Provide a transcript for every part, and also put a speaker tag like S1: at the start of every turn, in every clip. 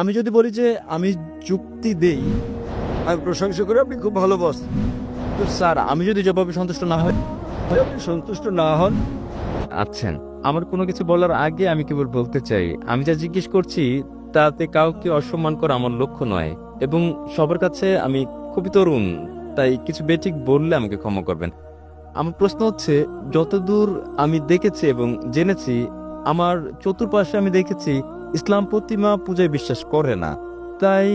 S1: আমি যদি বলি যে আমি যুক্তি দেই,
S2: আমি প্রশংসা করি আপনি খুব ভালো বস।
S1: তো স্যার আমি যদি জবাবে সন্তুষ্ট না হই,
S2: আপনি সন্তুষ্ট না হন,
S3: আছেন, আমার কোনো কিছু বলার আগে আমি কেবল বলতে চাই, আমি যা জিজ্ঞেস করছি তাতে কাউকে অসম্মান করা আমার লক্ষ্য নয়, এবং সবার কাছে আমি খুবই তরুণ, তাই কিছু বেঠিক বললে আমাকে ক্ষমা করবেন। আমার প্রশ্ন হচ্ছে, যতদূর আমি দেখেছি এবং জেনেছি, আমার চতুর্পাশে আমি দেখেছি ইসলাম প্রতিমা পূজায় বিশ্বাস করে না। তাই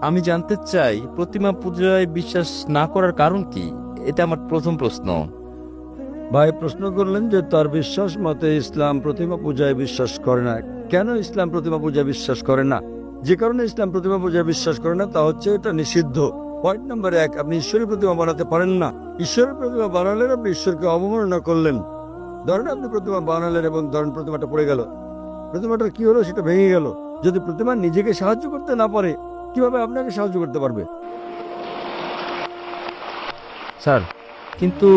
S3: আমি জানতে চাই প্রতিমা পূজায় বিশ্বাস না করার কারণ কি? এটা আমার প্রথম প্রশ্ন।
S2: ভাই প্রশ্ন করলেন যে তার বিশ্বাস মতে ইসলাম প্রতিমা পূজায় বিশ্বাস করে না। কেন ইসলাম প্রতিমা পূজায় বিশ্বাস করে না? যে কারণে ইসলাম প্রতিমা পূজায় বিশ্বাস করে না তা হচ্ছে এটা নিষিদ্ধ। পয়েন্ট নাম্বার 1, আপনি ঈশ্বরের প্রতিমা বানাতে পারেন না। ঈশ্বরের প্রতিমা বানালেন আপনি ঈশ্বরকে অবমাননা করলেন। ধরেন আপনি প্রতিমা বানালেন এবং ধরেন প্রতিমাটা পড়ে গেল, প্রতিমাটার কি হলো সেটা ভেঙে গেল। যদি প্রতিমা নিজেকে সাহায্য করতে না পারে, কিভাবে আপনাকে সাহায্য করতে পারবে?
S3: স্যার, কিন্তু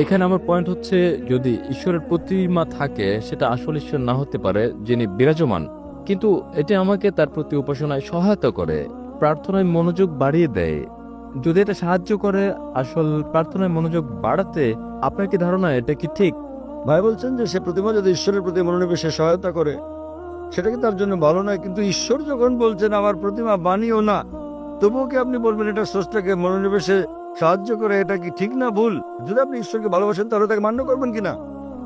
S3: এখানে আমার পয়েন্ট হচ্ছে, যদি ঈশ্বরের প্রতিমা থাকে সেটা আসল ঈশ্বর না হতে পারে যিনি বিরাজমান, কিন্তু এটা আমাকে তার প্রতি উপাসনায় সহায়তা করে, প্রার্থনায় মনোযোগ বাড়িয়ে দেয়। যদি এটা সাহায্য করে আসল প্রার্থনায় মনোযোগ বাড়াতে, আপনার কি ধারণা এটা কি ঠিক?
S2: ভাই বলছেন যে সে প্রতিমা যদি ঈশ্বরের প্রতি মনোনিবেশে সহায়তা করে সেটা কি তার জন্য ভালো নয়? কিন্তু ঈশ্বর যখন বলছেন আমার প্রতিমা বানিও না, তবুও কি আপনি বলবেন এটা স্রষ্টাকে মনোনিবেশে সাহায্য করে? এটা কি ঠিক না ভুল? যদি আপনি ঈশ্বরকে ভালোবাসেন তাহলে তাকে মান্য করবেন কিনা?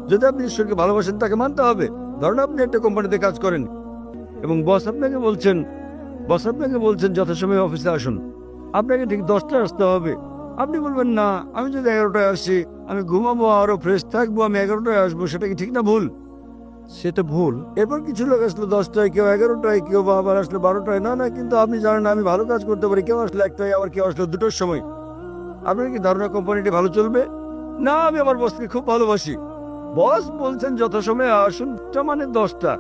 S2: যদি আপনি ঈশ্বরকে ভালোবাসেন তাকে মানতে হবে। ধরুন আপনি একটা কোম্পানিতে কাজ করেন এবং বস আপনাকে বলছেন যথাসময়ে অফিসে আসুন, আপনাকে ঠিক 10টায় আসতে হবে। আপনি বলবেন না, আমি যদি 11টায় আসি, আমি ঘুমাবো আরো ফ্রেশ থাকবো, আমি 11টায় আসবো। সেটা কি ঠিক না ভুল?
S1: সেটা ভুল।
S2: এরপর কিছু লোক আসলো 10টায়, কেউ 11টায়, কেউ বা আবার আসলো 12টায়। না না, কিন্তু আপনি জানেন না আমি ভালো কাজ করতে পারি। কেউ আসলো 1টায়, আবার কেউ আসলো 2টোর সময়। আপনার কি ধারণা কোম্পানিটি ভালো চলবে? না, আমি আমার বসকে খুব ভালোবাসি। বস বলছেন যথাসময়ে আসুন, তা মানে 10টা।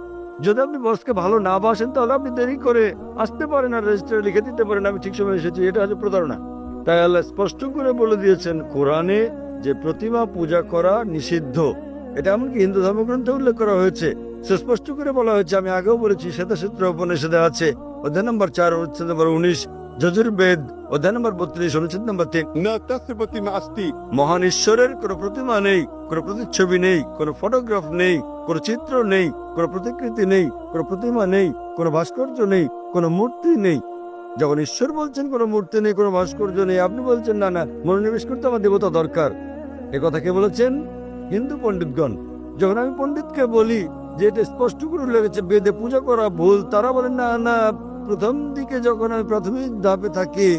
S2: যদি আপনি বসকে ভালো না বাসেন তাহলে আপনি দেরি করে আসতে পারেন আর রেজিস্টারে লিখে দিতে পারেন আমি ঠিক সময় এসেছি। এটা হচ্ছে প্রতারণা। তাই আল্লাহ স্পষ্ট করে বলে দিয়েছেন কোরআনে যে প্রতিমা পূজা করা নিষিদ্ধ। এটা এমনকি হিন্দু ধর্মগ্রন্থে উল্লেখ করা হয়েছে। সুস্পষ্ট করে বলা হয়েছে, আমি আগেও বলেছি, শ্বেতাসূত্র উপনিষদে আছে, অধ্যায় নম্বর 4 অনুচ্ছেদ নম্বর 19, যজুর্বেদ অধ্যায় নম্বর 32 অনুচ্ছেদ নম্বর 3, মহান ঈশ্বরের কোনো প্রতিমা নেই, কোনো প্রতিচ্ছবি নেই, কোনো ফটোগ্রাফ নেই, কোনো চিত্র নেই, কোনো প্রতিকৃতি নেই, কোনো প্রতিমা নেই, কোনো ভাস্কর্য নেই, কোনো মূর্তি নেই। যখন ঈশ্বর বলছেন কোনো মূর্তি নেই, কোনো ভাস্কর্য নেই, আপনি বলছেন না না, মনোনিবেশ করতে আমার দেবতা দরকার। এ কথা কে বলেছেন? হিন্দু পণ্ডিতগণ। যখন আমি পণ্ডিতকে বলি যে এটা স্পষ্ট করে উল্লেখ আছে বেদে পূজা করা ভুল, তারা বলেন না না, প্রথম দিকে যখন আমি প্রাথমিক ধাপে থাকি,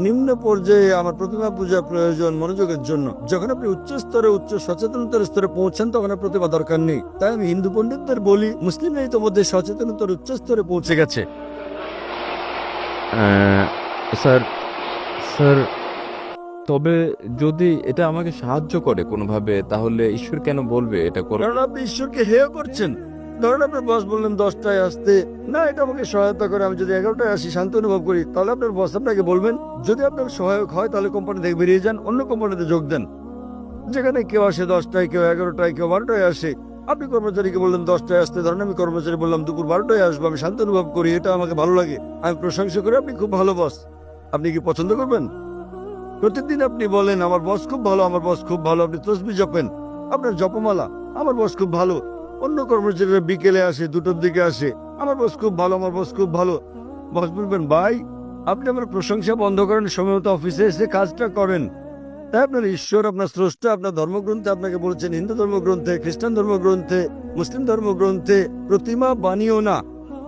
S2: নিম্ন পর্যায়ে আমার প্রতিমা পূজা প্রয়োজন মনোযোগের জন্য। যখন আপনি উচ্চ স্তরে, উচ্চ সচেতনতার স্তরে পৌঁছান তখন আর প্রতিমা দরকার নেই। তাই আমি হিন্দু পণ্ডিতদের বলি, মুসলিমরা ইতিমধ্যে সচেতনতার উচ্চ স্তরে পৌঁছে গেছে।
S3: স্যার স্যার তবে যদি এটা আমাকে সাহায্য করে কোনোভাবে, তাহলে ঈশ্বর কেন বলবে এটা করো?
S2: কারণ আপনি ঈশ্বরকে হেয় করছেন। ধরেন আপনার বস বললেন 10টায় আসতে, না এটা আমাকে সহায়তা করে, আমি যদি 11টায় আসি শান্ত অনুভব করি, তাহলে আপনার বস আপনাকে বলবেন। যদি আপনার সহায়ক হয় তাহলে কোম্পানি থেকে বেরিয়ে যান, অন্য কোম্পানিতে যোগ দেন, যেখানে কেউ আসে 10টায়, কেউ 11টায়, কেউ 12টায় আসে। আপনি কর্মচারীকে বললেন 10টায় আসতে, ধরেন আমি কর্মচারী বললাম দুপুর 12টায় আসবো, আমি শান্ত অনুভব করি, এটা আমাকে ভালো লাগে, আমি প্রশংসা করি আপনি খুব ভালো বস। আপনি কি পছন্দ করবেন? প্রতিদিন আপনি বলেন আমার বস খুব ভালো, আমার বস খুব ভালো, আপনি তসবি জপেন, আপনার জপমালা, আমার বস খুব ভালো। অন্য কর্মচারীরা বিকেলে আসে, 2টোর দিকে আসে, আমার বস খুব ভালো, আমার বস খুব ভালো। বস বলবেন ভাই আপনি আমার প্রশংসা বন্ধ করেন, সময় মতো অফিসে এসে কাজটা করেন। তাই আপনার ঈশ্বর, আপনার স্রষ্টা, আপনার ধর্মগ্রন্থে আপনাকে বলেছেন, হিন্দু ধর্মগ্রন্থে, খ্রিস্টান ধর্মগ্রন্থে, মুসলিম ধর্মগ্রন্থে, প্রতিমা বানিও না।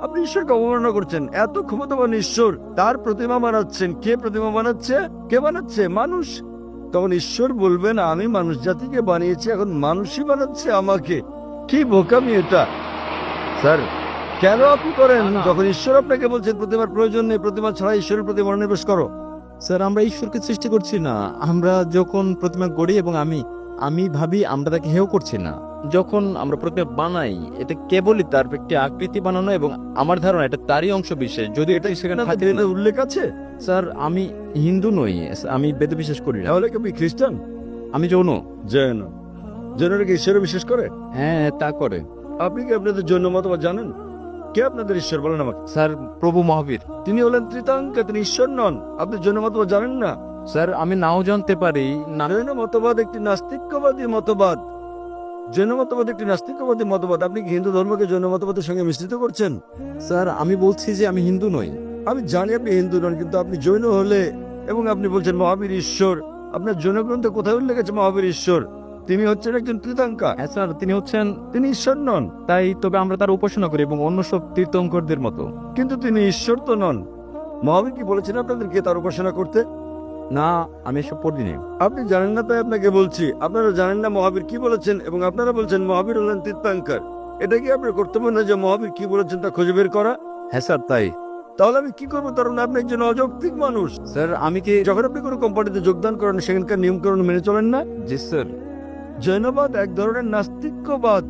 S2: আপনি ঈশ্বরকে অবমাননা করছেন। এত ক্ষমতাবান ঈশ্বর, তার প্রতিমা বানাচ্ছেন। কে প্রতিমা বানাচ্ছে? কে বানাচ্ছে? মানুষ। তখন ঈশ্বর বলবেন আমি মানুষ জাতিকে বানিয়েছি, এখন মানুষই বানাচ্ছে আমাকে। কি বোকামি এটা!
S3: স্যার,
S2: কেন আপনি করেন?
S1: না, না।
S2: যখন ঈশ্বর আপনাকে বলছেন প্রতিমার প্রয়োজন নেই, প্রতিমা ছাড়া ঈশ্বরের প্রতি মনোনিবেশ করো।
S1: স্যার আমরা ঈশ্বরকে সৃষ্টি করছি না। আমরা যখন প্রতিমা গড়ি এবং আমি ভাবি আমরা তাকে হেয় করছি না।
S3: যখন আমরা প্রতিমা বানাই, এটা কেবলই তার একটি আকৃতি বানানো, এবং আমার ধারণা এটা তারই অংশ বিশেষ। যদি এটা সেখানে
S2: আপনাদের
S3: থাকে না।
S2: বেদে উল্লেখ আছে?
S3: স্যার আমি হিন্দু নই, আমি বেদে বিশ্বাস করি না।
S2: তাহলে কি আপনি খ্রিস্টান?
S3: আমি যৌন।
S2: জৈন। জৈনরা কি ঈশ্বরে বিশ্বাস করে?
S3: হ্যাঁ, তা করে।
S2: আপনি কি আপনাদের জৈন মতবাদ জানেন? কে আপনাদের ঈশ্বর বলেন আমাকে?
S3: স্যার প্রভু মহাবীর।
S2: তিনি হলেন ত্রিতাঙ্কা, তিনি ঈশ্বর নন। আপনি জৈন মতবাদ জানেন না?
S3: স্যার আমি নাও জানতে পারি না।
S2: জৈন মতবাদ একটি নাস্তিক্যবাদী মতবাদ। জৈন মতবাদ একটি নাস্তিক্যবাদী মতবাদ। আপনি কি হিন্দু ধর্মকে জৈন মতবাদের সঙ্গে মিশ্রিত করছেন?
S1: স্যার আমি বলছি যে আমি হিন্দু নই।
S2: আমি জানি আপনি হিন্দু নন, কিন্তু আপনি জৈন হলে এবং আপনি বলছেন মহাবীর ঈশ্বর, আপনার জৈন গ্রন্থে কোথায় উল্লেখ আছে মহাবীর ঈশ্বর? তিনি হচ্ছেন একজন ত্রিতাঙ্কা,
S3: হ্যাঁ স্যার, তিনি হচ্ছেন,
S2: তিনি ঈশ্বর নন।
S3: তাই তবে আমরা তার উপাসনা করি এবং অন্য সব তীর্থঙ্করদের মতো।
S2: কিন্তু তিনি ঈশ্বর তো নন। মহাবীর কি বলেছেন আপনাদেরকে তার উপাসনা করতে?
S1: না, আমি এসব পড়িনি।
S2: আপনি জানেন না তাই আপনাকে বলছি। আপনারা জানেন না মহাবীর কি বলেছেন এবং আপনারা বলছেন মহাবীর হলেন তীর্থাঙ্কর। এটা কি আপনার কর্তব্য না যে মহাবীর কি বলেছেন তা খুঁজে বের করা?
S1: হ্যাঁ স্যার, তাই।
S2: তাহলে আমি কি করবো? তার মানে আপনি একজন অযৌক্তিক মানুষ।
S1: স্যার আমি কি
S2: যখন আপনি কোনো কোম্পানিতে যোগদান করেন সেখানকার নিয়মকানুন মেনে চলেন না?
S1: জি স্যার।
S2: জৈনবাদ এক ধরনের নাস্তিক্যবাদ।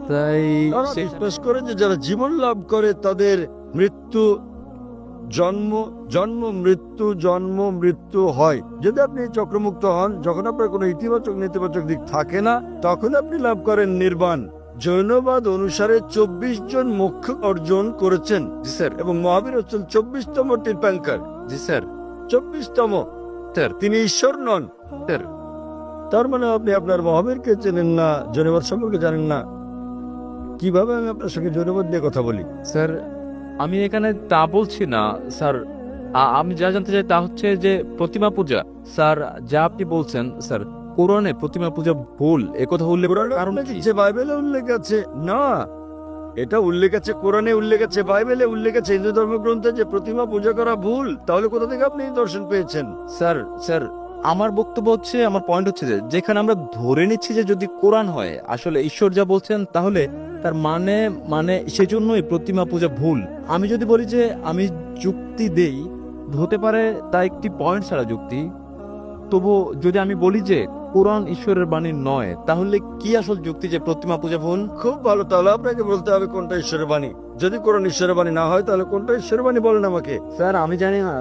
S1: তাই
S2: তারা বিশ্বাস করে যে যারা জীবন লাভ করে তাদের মৃত্যু, জন্ম জন্ম মৃত্যু, জন্ম মৃত্যু হয়। যদি আপনি চক্রমুক্ত হন, যখন আপনার কোনো ইতিবাচক নেতিবাচক দিক থাকে না, তখন আপনি লাভ করেন নির্বাণ। জৈনবাদ অনুসারে 24 জন মোক্ষ অর্জন করেছেন।
S1: জি স্যার।
S2: এবং মহাবীর হচ্ছেন 24তম তীর্থাঙ্কর।
S1: জি স্যার।
S2: 24তম।
S1: স্যার।
S2: তিনি ঈশ্বর নন।
S1: স্যার।
S2: তার মানে আপনি আপনার মহাবীরকে চেনেন না, জৈনবাদ সম্পর্কে জানেন না। কিভাবে আমি আপনার সঙ্গে জৈনবাদ নিয়ে কথা বলি?
S3: স্যার আমি এখানে তা বলছি না স্যার। আমি যা জানতে চাই তা হচ্ছে যে প্রতিমা পূজা। স্যার যা আপনি বলছেন স্যার, কোরআনে প্রতিমা পূজা ভুল একথা উল্লেখ করার কারণ
S2: কারণ
S3: কি?
S2: যে বাইবেলে উল্লেখ আছে না, এটা উল্লেখ আছে কোরআনে, উল্লেখ আছে বাইবেলে, উল্লেখ আছে হিন্দু ধর্মগ্রন্থে যে প্রতিমা পূজা করা ভুল। তাহলে কোথা থেকে আপনি এই দর্শন পেয়েছেন?
S1: স্যার স্যার আমার বক্তব্য হচ্ছে, আমার পয়েন্ট হচ্ছে যে যেখানে আমরা ধরে নিচ্ছি যে যদি কোরআন হয় আসলে ঈশ্বর যা বলছেন, তাহলে তার মানে মানে সেজন্যই প্রতিমা পূজা ভুল। আমি যদি বলি যে আমি যুক্তি দেই, হতে পারে তা একটি পয়েন্ট ছাড়া যুক্তি। তবু যদি আমি বলি যে কোরআন ঈশ্বরের বাণী নয়, তাহলে কি আসল যুক্তি যে প্রতিমা পূজা ভুল?
S2: খুব ভালো, তাহলে আপনাকে বলতে হবে কোনটা ঈশ্বরের বাণী। যদি কোরআন ঈশ্বরের বাণী না হয় তাহলে কোনটা ঈশ্বরের বাণী বলেন আমাকে।
S1: স্যার আমি জানি না,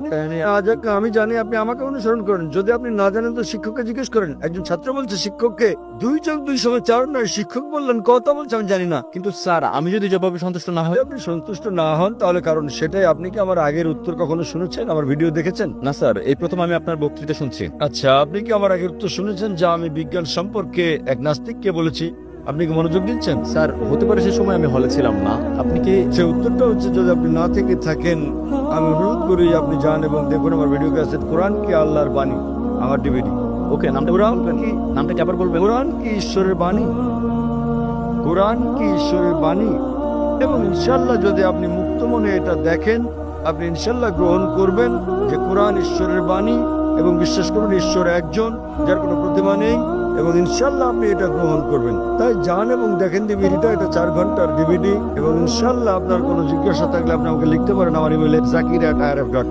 S2: আমি জানি, আপনি আমাকে অনুসরণ করেন। যদি আপনি না জানেন তো শিক্ষককে জিজ্ঞেস করেন। একজন ছাত্র বলছে শিক্ষককে 2 যোগ 2 সমান 4 নয়, শিক্ষক বললেন কত বলছে আমি জানি না।
S1: কিন্তু স্যার আমি যদি জবাবে সন্তুষ্ট না হই?
S2: যদি আপনি সন্তুষ্ট না হন তাহলে কারণ সেটাই। আপনি কি আমার আগের উত্তর কখনো শুনেছেন, আমার ভিডিও দেখেছেন?
S1: না স্যার, এই প্রথম আমি আপনার বক্তৃতা শুনছি।
S2: আচ্ছা, আপনি কি আমার আগের উত্তর শুনেছেন যা আমি বিজ্ঞান সম্পর্কে এক নাস্তিককে বলেছি? আপনি কি মনোযোগ দিচ্ছেন?
S1: স্যার হতে পারে সে সময় আমি হলে ছিলাম না। আপনি কি
S2: সে উত্তরটা হচ্ছে, যদি আপনি না থেকে থাকেন আমি অনুরোধ করি আপনি যান এবং দেখুন আমার ভিডিও ক্যাসেট কোরআন কি আল্লাহর বাণী, আমার ডিভিডি।
S1: ওকে, নামটা
S2: কোরআন
S1: বলবেন?
S2: কি
S1: নামটা কি আবার বলবেন?
S2: কোরআন কি ঈশ্বরের বাণী? কোরআন কি ঈশ্বরের বাণী? এবং ইনশাল্লাহ যদি আপনি মুক্ত মনে এটা দেখেন, আপনি ইনশাল্লাহ গ্রহণ করবেন যে কোরআন ঈশ্বরের বাণী, এবং বিশ্বাস করুন ঈশ্বর একজন, যার কোনো প্রতিমা নেই, এবং ইনশাল্লাহ আপনি এটা গ্রহণ করবেন। তাই যান এবং দেখেন ডিভিডিটা, এটা 4 ঘন্টার ডিভিডি। এবং ইনশাল্লাহ আপনার কোনো জিজ্ঞাসা থাকলে আপনি আমাকে লিখতে পারেন আমার ইমেলে zakir@irf.net।